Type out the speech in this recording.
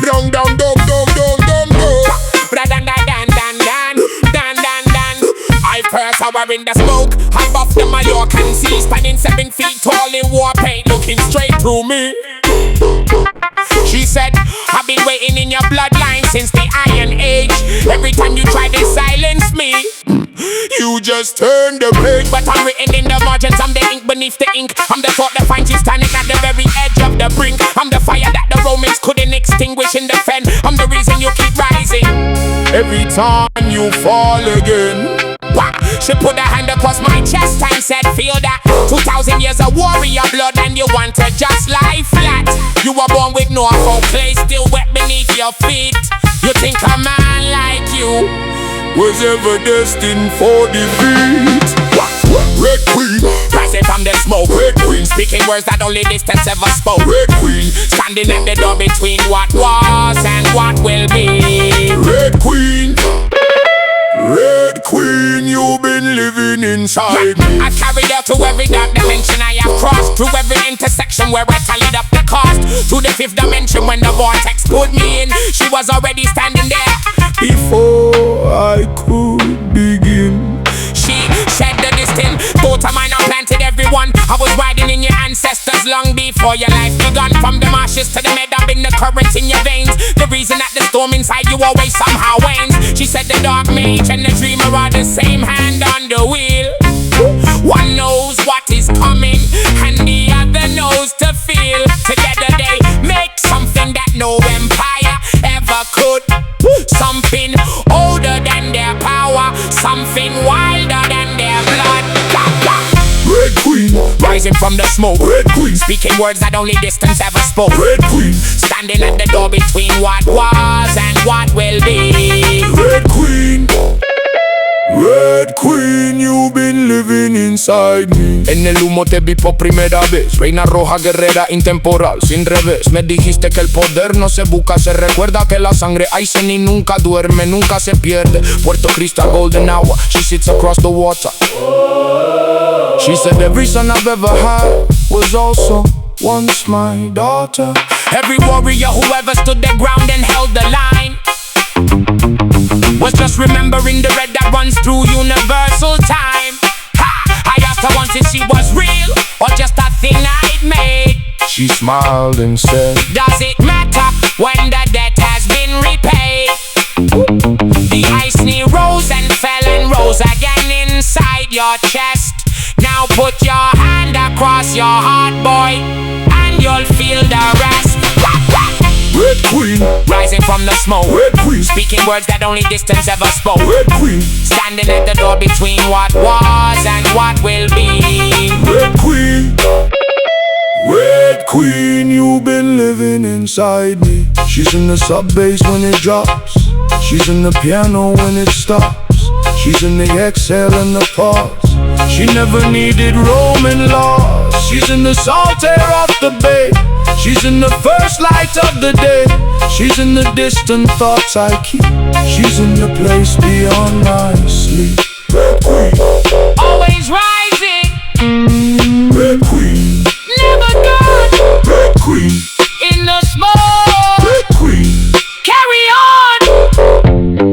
Down, down, down, down, down, down, down. Dan, dan, dan, dan, dan, dan, dan, dan. I first hour in the smoke. I'm off the Mallorcan sea, standing 7 feet tall in war paint, looking straight through me. She said, I've been waiting in your bloodline since the Iron Age. Every time you try to silence me, You just turn the page. but I'm written in the margins. I'm the ink beneath the ink. I'm the thought that finds you standing at the very edge of the brink. I'm the fire that the Romans couldn't extinguish in the fen. I'm the reason you keep rising. Every time you fall again. Wah! She put her hand across my chest and said, feel that 2,000 years of warrior blood and you want to just lie flat. You were born with no foul clay still wet beneath your feet. You think a man like you Was ever destined for defeat. Red Queen, rising from the smoke. Red Queen, Speaking words that only distance ever spoke. Red Queen, Standing at the door between what was and what will be. Red Queen, Red Queen, you've been living inside me. I carried her to every dark dimension I have crossed, through every intersection where I tallied up the cost. To the 5th dimension when the vortex pulled me in, she was already standing there. Before I could begin, She shed the distant thought of mine and planted everyone. I was riding in your ancestors long before your life begun. From the marshes to the med, I've been the current in your veins. The reason that the storm inside you always somehow wanes. She said the dark mage and the dreamer are the same hand on the wheel. One knows what is coming and the other knows to feel. Together they make something that no empire ever could. Something older than their power, something wilder than their blood. Red Queen, Rising from the smoke, Red Queen, speaking words that only distance ever spoke. Red Queen, Standing at the door between what was and what will be. Red Queen, Red Queen, you've been living inside me. En el humo te vi por primera vez, reina roja guerrera intemporal, sin revés. Me dijiste que el poder no se busca, se recuerda que la sangre Aizen y nunca duerme, nunca se pierde. Puerto Crystal golden hour, she sits across the water. She said every son I've ever had was also once my daughter. Every warrior who ever stood their ground and held the line was just remembering the red that runs through universal time. Ha! I asked her once if she was real or just a thing I'd made. She smiled and said, Does it matter when the debt has been repaid? The ice knee rose and fell and rose again inside your chest. Now put your hand across your heart, boy, and you'll feel the rest. Red Queen, Rising from the smoke, Red Queen, speaking words that only distance ever spoke. Red Queen, Standing at the door between what was and what will be. Red Queen, Red Queen, you've been living inside me. she's in the sub bass when it drops, she's in the piano when it stops, she's in the exhale and the pause. She never needed Roman laws. She's in the salt air of the bay. She's in the first light of the day. She's in the distant thoughts I keep. She's in the place beyond my sleep. Red Queen, Always rising, Red Queen, never gone. Red Queen, In the smoke, Red Queen, carry on.